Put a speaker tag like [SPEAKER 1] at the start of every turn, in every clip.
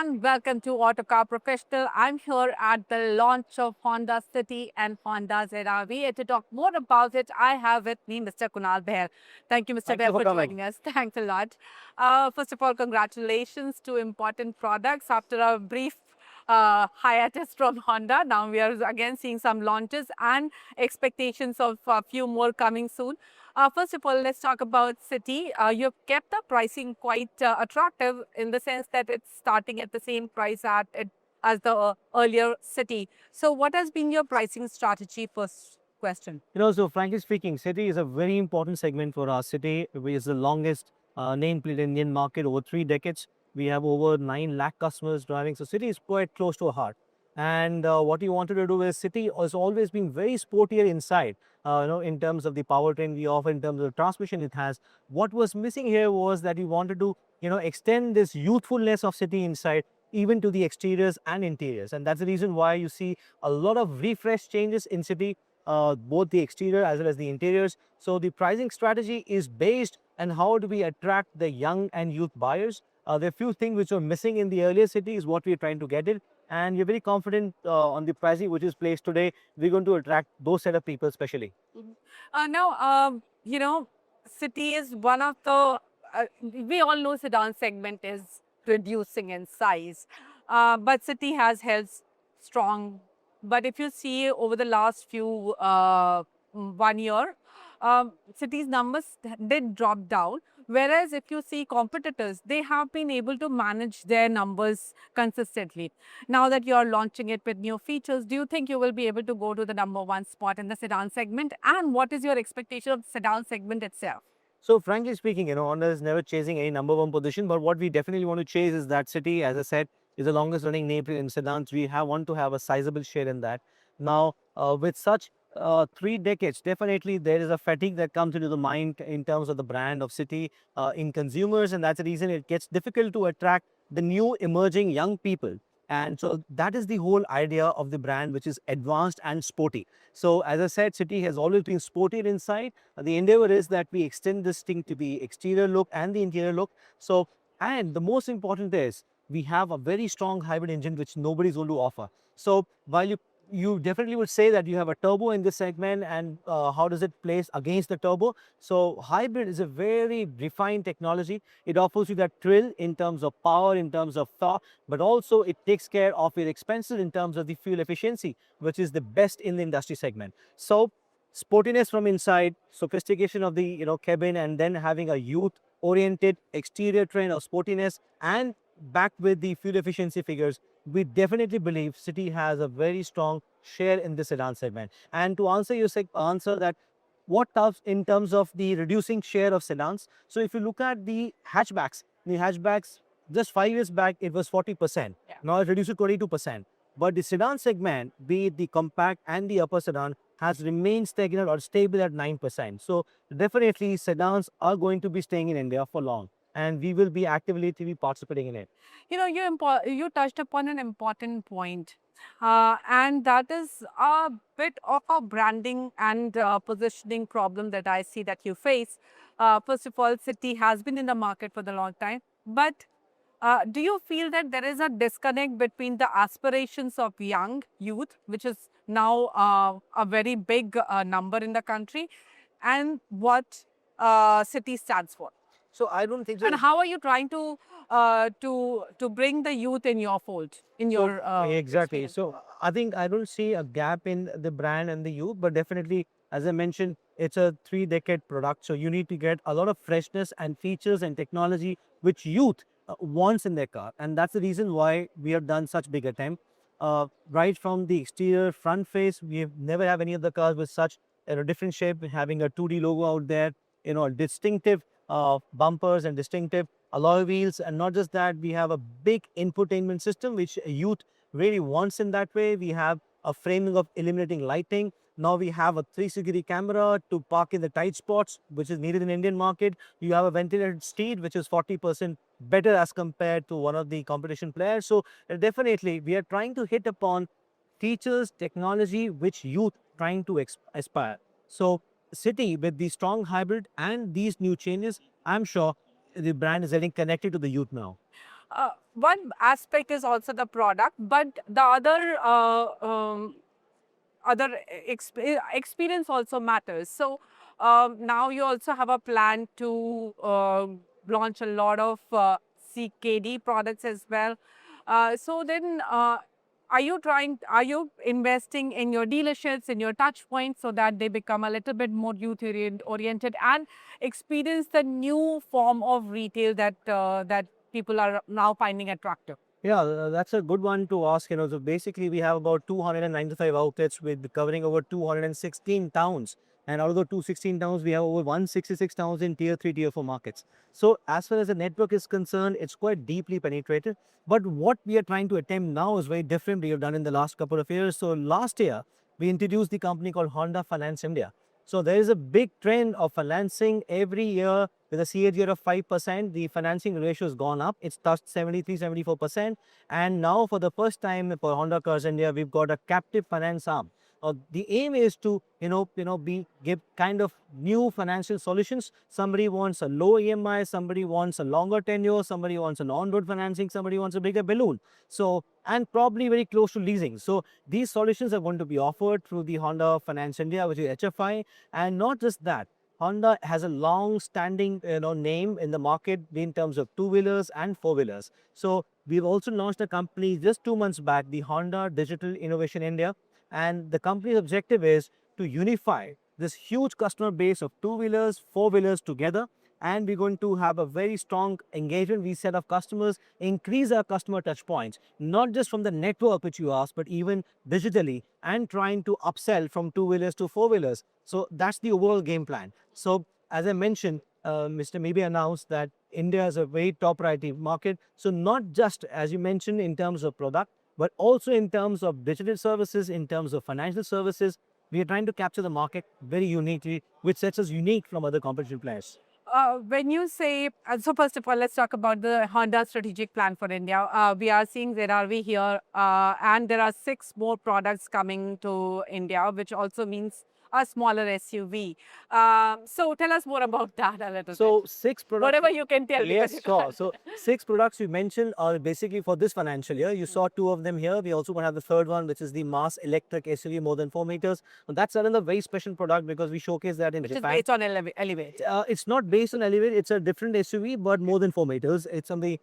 [SPEAKER 1] and welcome to Autocar Professional. I'm here at the launch of Honda City and Honda ZR-V. And to talk more about it, I have with me Mr. Kunal Behl. Thank you, Mr.
[SPEAKER 2] Thank
[SPEAKER 1] Behl,
[SPEAKER 2] you for
[SPEAKER 1] for
[SPEAKER 2] coming.
[SPEAKER 1] joining us. Thanks a lot. First of all, congratulations to important products. After a brief hiatus from Honda, now we are again seeing some launches and expectations of a few more coming soon. First of all, let's talk about City. You've kept the pricing quite attractive in the sense that it's starting at the same price as the earlier City. So what has been your pricing strategy? First question.
[SPEAKER 2] So frankly speaking, City is a very important segment for us. City is the longest nameplate in Indian market over 3 decades. We have over 9 lakh customers driving. So City is quite close to our heart. And what we wanted to do is City has always been very sportier inside, in terms of the powertrain we offer, in terms of the transmission it has. What was missing here was that we wanted to, extend this youthfulness of City inside even to the exteriors and interiors. And that's the reason why you see a lot of refresh changes in City, both the exterior as well as the interiors. So the pricing strategy is based on how do we attract the young and youth buyers. There are few things which are missing in the earlier City is what we're trying to get it. And we're very confident on the pricing which is placed today. We're going to attract those set of people especially.
[SPEAKER 1] Now, City is one of the, we all know sedan segment is reducing in size, but City has held strong. But if you see over the last few, 1 year, City's numbers did drop down. Whereas if you see competitors, they have been able to manage their numbers consistently. Now that you are launching it with new features, do you think you will be able to go to the #1 spot in the sedan segment? And what is your expectation of the sedan segment itself?
[SPEAKER 2] So frankly speaking, Honda is never chasing any #1 position, but what we definitely want to chase is that City, as I said, is the longest running nameplate in sedans. We want to have a sizable share in that. Now, with such 3 decades, definitely there is a fatigue that comes into the mind in terms of the brand of City in consumers, and that's the reason it gets difficult to attract the new emerging young people. And so that is the whole idea of the brand, which is advanced and sporty. So as I said, City has always been sporty inside. The endeavor is that we extend this thing to the exterior look and the interior look. So, and the most important is we have a very strong hybrid engine, which nobody's going to offer. So while you definitely would say that you have a turbo in this segment, and how does it place against the turbo? So hybrid is a very refined technology. It offers you that thrill in terms of power, in terms of torque, but also it takes care of your expenses in terms of the fuel efficiency, which is the best in the industry segment. So sportiness from inside, sophistication of the cabin, and then having a youth oriented exterior trend of sportiness and backed with the fuel efficiency figures, we definitely believe City has a very strong share in the sedan segment. And to answer your answer that what tough in terms of the reducing share of sedans. So if you look at the hatchbacks just 5 years back it was 40%.
[SPEAKER 1] Yeah.
[SPEAKER 2] Now it reduced to 22%. But the sedan segment, be it the compact and the upper sedan, has remained stagnant or stable at 9%. So definitely sedans are going to be staying in India for long, and we will be actively to be participating in it.
[SPEAKER 1] You touched upon an important point, and that is a bit of a branding and positioning problem that I see that you face. First of all, City has been in the market for the long time, but do you feel that there is a disconnect between the aspirations of young youth, which is now a very big number in the country, and what City stands for?
[SPEAKER 2] So I don't think so.
[SPEAKER 1] And how are you trying to bring the youth in your fold, in
[SPEAKER 2] So
[SPEAKER 1] your
[SPEAKER 2] exactly.
[SPEAKER 1] experience?
[SPEAKER 2] So I think I don't see a gap in the brand and the youth, but definitely, as I mentioned, it's a 3 decade product. So you need to get a lot of freshness and features and technology which youth wants in their car, and that's the reason why we have done such big attempt. Right from the exterior front face, we have never have any of the cars with such different shape, having a 2D logo out there, distinctive bumpers and distinctive alloy wheels. And not just that, we have a big infotainment system which youth really wants in that way. We have a framing of illuminating lighting. Now we have a 360 camera to park in the tight spots, which is needed in Indian market. You have a ventilated seat, which is 40% better as compared to one of the competition players. So definitely we are trying to hit upon features, technology which youth trying to aspire. So City with the strong hybrid and these new changes, I'm sure the brand is getting connected to the youth now.
[SPEAKER 1] One aspect is also the product, but the other experience also matters. So now you also have a plan to launch a lot of CKD products as well. So then, are you investing in your dealerships, in your touch points, so that they become a little bit more youth oriented and experience the new form of retail that people are now finding attractive?
[SPEAKER 2] Yeah, that's a good one to ask. So basically, we have about 295 outlets with covering over 216 towns. And out of the 216 towns, we have over 166 towns in tier 3, tier 4 markets. So as far as the network is concerned, it's quite deeply penetrated. But what we are trying to attempt now is very different. We have done in the last couple of years. So last year, we introduced the company called Honda Finance India. So there is a big trend of financing every year with a CAGR of 5%. The financing ratio has gone up. It's touched 73, 74%. And now for the first time for Honda Cars India, we've got a captive finance arm. The aim is to, give kind of new financial solutions. Somebody wants a low EMI, somebody wants a longer tenure, somebody wants an on-road financing, somebody wants a bigger balloon. So, and probably very close to leasing. So these solutions are going to be offered through the Honda Finance India, which is HFI. And not just that, Honda has a long-standing name in the market in terms of two-wheelers and four-wheelers. So we've also launched a company just 2 months back, the Honda Digital Innovation India, and the company's objective is to unify this huge customer base of two-wheelers, four-wheelers together. And we're going to have a very strong engagement we set of customers, increase our customer touch points, not just from the network which you asked, but even digitally, and trying to upsell from two-wheelers to four-wheelers. So that's the overall game plan. So as I mentioned, Mr. Maybe announced that India is a very top priority market. So not just, as you mentioned, in terms of product, but also in terms of digital services, in terms of financial services, we are trying to capture the market very uniquely, which sets us unique from other competition players.
[SPEAKER 1] When you say, so first of all, let's talk about the Honda strategic plan for India. We are seeing ZR-V here, and there are 6 more products coming to India, which also means a smaller SUV. So tell us more about that a little
[SPEAKER 2] So
[SPEAKER 1] bit.
[SPEAKER 2] 6 products.
[SPEAKER 1] Whatever you can tell.
[SPEAKER 2] Yes,
[SPEAKER 1] You
[SPEAKER 2] sure.
[SPEAKER 1] can't.
[SPEAKER 2] So 6 products you mentioned are basically for this financial year. You saw 2 of them here. We also going to have the third one, which is the mass electric SUV more than 4 meters. And that's another very special product because we showcase that in
[SPEAKER 1] Which
[SPEAKER 2] Japan.
[SPEAKER 1] is based on Elevate.
[SPEAKER 2] It's not based on Elevate. It's a different SUV, but more than 4 meters. It's on the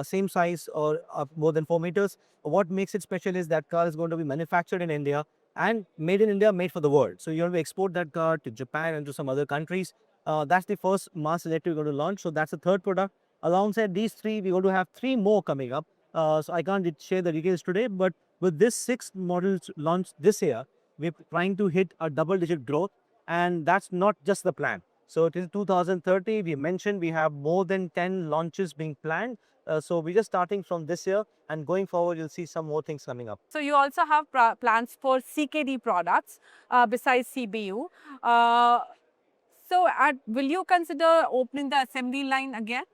[SPEAKER 2] same size or more than 4 meters. What makes it special is that car is going to be manufactured in India and made in India, made for the world. So you're going to export that car to Japan and to some other countries. That's the first mass electric we're going to launch. So that's the third product. Alongside these 3, we're going to have 3 more coming up. So I can't share the details today, but with this 6 models launched this year, we're trying to hit a double-digit growth, and that's not just the plan. So till 2030, we mentioned we have more than 10 launches being planned. So we're just starting from this year, and going forward, you'll see some more things coming up.
[SPEAKER 1] So you also have plans for CKD products besides CBU. So will you consider opening the assembly line again?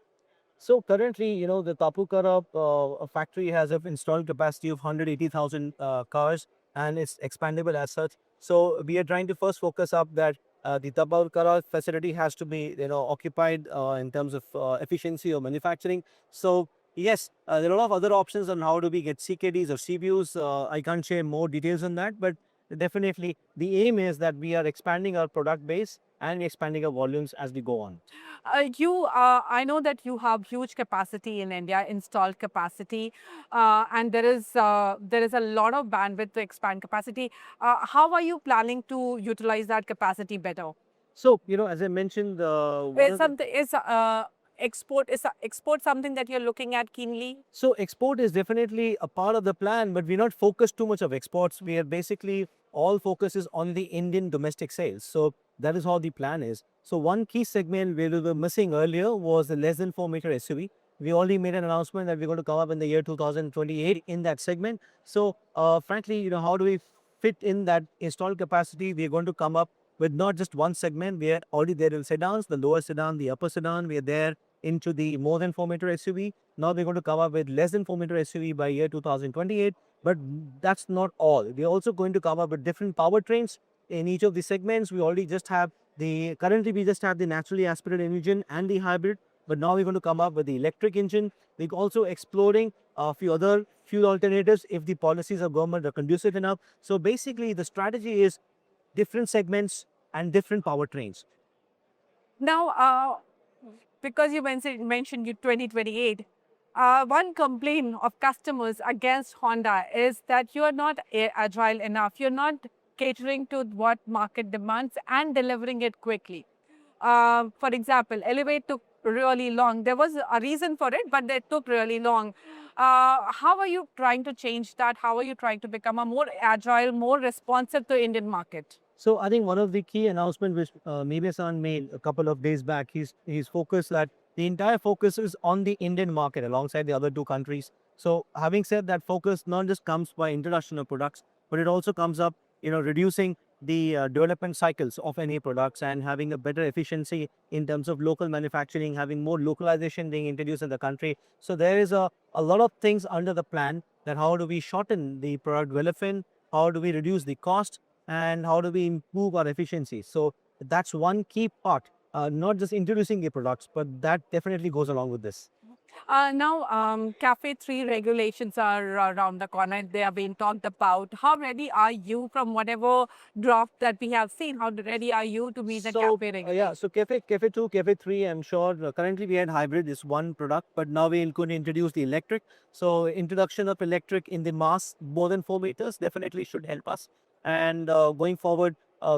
[SPEAKER 2] So currently, the Tapukara factory has an installed capacity of 180,000 cars, and it's expandable as such. So we are trying to first focus up that the Tapukara facility has to be, occupied in terms of efficiency of manufacturing. So yes, there are a lot of other options on how do we get CKDs or CBUs. I can't share more details on that, but definitely the aim is that we are expanding our product base and expanding our volumes as we go on.
[SPEAKER 1] I know that you have huge capacity in India, installed capacity, and there is a lot of bandwidth to expand capacity. How are you planning to utilize that capacity better?
[SPEAKER 2] So, as I mentioned,
[SPEAKER 1] Is export something that you're looking at keenly?
[SPEAKER 2] so export is definitely a part of the plan, but we're not focused too much of exports. We are basically all focus is on the Indian domestic sales. So that is how the plan is. So one key segment we were missing earlier was the less than 4-meter SUV. We already made an announcement that we're going to come up in the year 2028 in that segment. So frankly, how do we fit in that installed capacity? We're going to come up with not just one segment. We are already there in sedans, the lower sedan, the upper sedan. We are there into the more than 4-meter SUV. Now we're going to come up with less than 4-meter SUV by year 2028. But that's not all. We're also going to come up with different powertrains in each of the segments. We already just have currently we just have the naturally aspirated engine and the hybrid. but now we're going to come up with the electric engine. We're also exploring a few other fuel alternatives if the policies of government are conducive enough. So basically, the strategy is different segments and different powertrains.
[SPEAKER 1] Now, because you mentioned you 2028, one complaint of customers against Honda is that you are not agile enough. You're not catering to what market demands and delivering it quickly. For example, Elevate took really long. There was a reason for it, but it took really long. How are you trying to change that? How are you trying to become a more agile, more responsive to Indian market?
[SPEAKER 2] So I think one of the key announcements which Mebe-san made a couple of days back, he's focused that the entire focus is on the Indian market alongside the other two countries. So having said that, focus not just comes by introduction of products, but it also comes up, reducing the development cycles of any products and having a better efficiency in terms of local manufacturing, having more localization being introduced in the country. So there is a lot of things under the plan that how do we shorten the product development, how do we reduce the cost, and how do we improve our efficiency. So that's one key part, not just introducing the products, but that definitely goes along with this.
[SPEAKER 1] Now, Cafe 3 regulations are around the corner. They are being talked about. How ready are you from whatever draft that we have seen? How ready are you to meet the
[SPEAKER 2] So
[SPEAKER 1] Cafe
[SPEAKER 2] yeah,
[SPEAKER 1] regulations?
[SPEAKER 2] so Cafe 2, Cafe 3, I'm sure currently we had hybrid is one product, but now we could introduce the electric. So introduction of electric in the mass more than 4 meters definitely should help us. And going forward,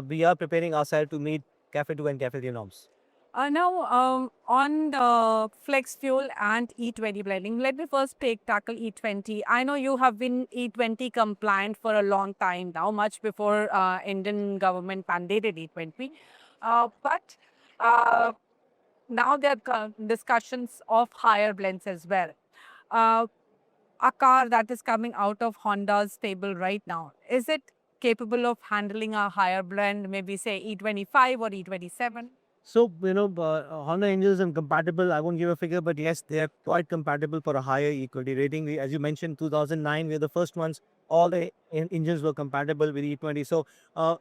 [SPEAKER 2] we are preparing ourselves to meet Cafe 2 and Cafe 3 norms.
[SPEAKER 1] Now, on the flex fuel and E20 blending, let me first tackle E20. I know you have been E20 compliant for a long time now, much before Indian government mandated E20. But now there are discussions of higher blends as well. Uh, a car that is coming out of Honda's stable right now, is it capable of handling a higher blend, maybe say E25 or E27?
[SPEAKER 2] So, Honda engines are compatible. I won't give a figure, but yes, they are quite compatible for a higher equity rating. As you mentioned, 2009, we are the first ones. All the engines were compatible with E20. So,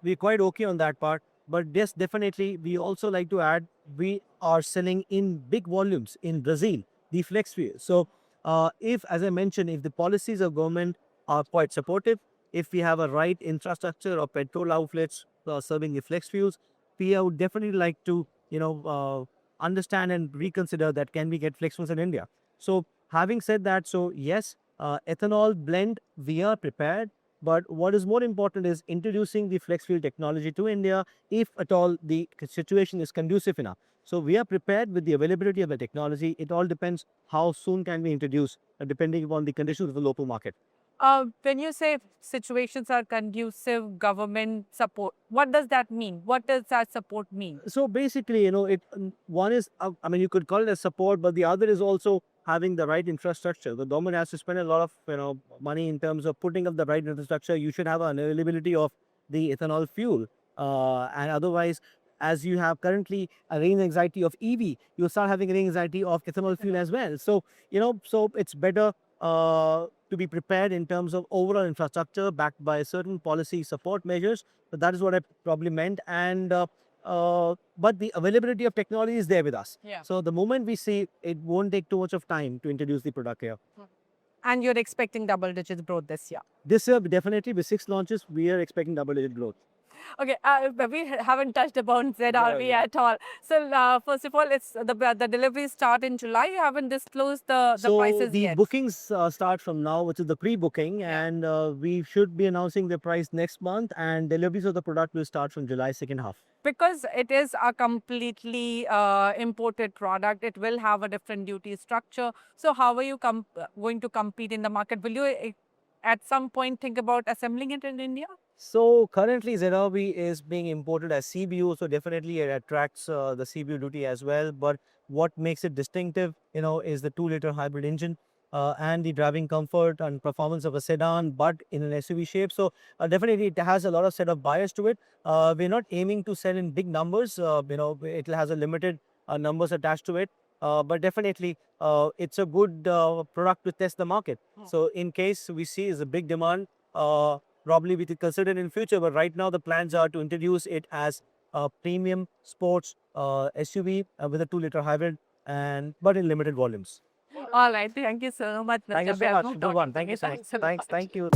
[SPEAKER 2] we're quite okay on that part. But yes, definitely, we also like to add, we are selling in big volumes in Brazil, the flex fuel. So, if, as I mentioned, if the policies of government are quite supportive, if we have a right infrastructure of petrol outlets serving the flex fuels, we would definitely like to understand and reconsider that can we get flex fuels in India. So having said that, so yes, ethanol blend, we are prepared. But what is more important is introducing the flex fuel technology to India if at all the situation is conducive enough. So we are prepared with the availability of the technology. It all depends how soon can we introduce, depending upon the conditions of the local market.
[SPEAKER 1] When you say situations are conducive, government support, what does that mean? What does that support mean?
[SPEAKER 2] So basically, one is, I mean, you could call it a support, but the other is also having the right infrastructure. The government has to spend a lot of, money in terms of putting up the right infrastructure. You should have an availability of the ethanol fuel. And otherwise, as you have currently a range anxiety of EV, you start having a range anxiety of ethanol fuel as well. So, so it's better to be prepared in terms of overall infrastructure backed by certain policy support measures. So that is what I probably meant. And but the availability of technology is there with us.
[SPEAKER 1] Yeah.
[SPEAKER 2] So the moment we see, it won't take too much of time to introduce the product here.
[SPEAKER 1] And you're expecting double-digit growth this year.
[SPEAKER 2] This year, definitely with 6 launches, we are expecting double-digit growth.
[SPEAKER 1] Okay, but we haven't touched upon ZRV
[SPEAKER 2] Yeah.
[SPEAKER 1] at all. So first of all, it's the deliveries start in July. You haven't disclosed the
[SPEAKER 2] So
[SPEAKER 1] prices
[SPEAKER 2] the
[SPEAKER 1] yet.
[SPEAKER 2] bookings start from now, which is the pre-booking,
[SPEAKER 1] Yeah.
[SPEAKER 2] and we should be announcing the price next month, and deliveries of the product will start from July second half.
[SPEAKER 1] Because it is a completely imported product, it will have a different duty structure. So how are you going to compete in the market? Will you at some point think about assembling it in India?
[SPEAKER 2] So currently ZRV is being imported as CBU, so definitely it attracts the CBU duty as well. But what makes it distinctive, is the 2-liter hybrid engine and the driving comfort and performance of a sedan, but in an SUV shape. So definitely it has a lot of set of bias to it. We're not aiming to sell in big numbers. It has a limited numbers attached to it. But definitely, it's a good product to test the market. So in case we see is a big demand, probably we could consider it in future, but right now the plans are to introduce it as a premium sports SUV with a 2-liter hybrid but in limited volumes.
[SPEAKER 1] All right. Thank you so much,
[SPEAKER 2] Thank you
[SPEAKER 1] Mr.
[SPEAKER 2] so
[SPEAKER 1] Behl,
[SPEAKER 2] much.
[SPEAKER 1] for
[SPEAKER 2] Good
[SPEAKER 1] talking
[SPEAKER 2] one.
[SPEAKER 1] to
[SPEAKER 2] Thank
[SPEAKER 1] me.
[SPEAKER 2] you so much.
[SPEAKER 1] Thanks a lot.
[SPEAKER 2] Thank you.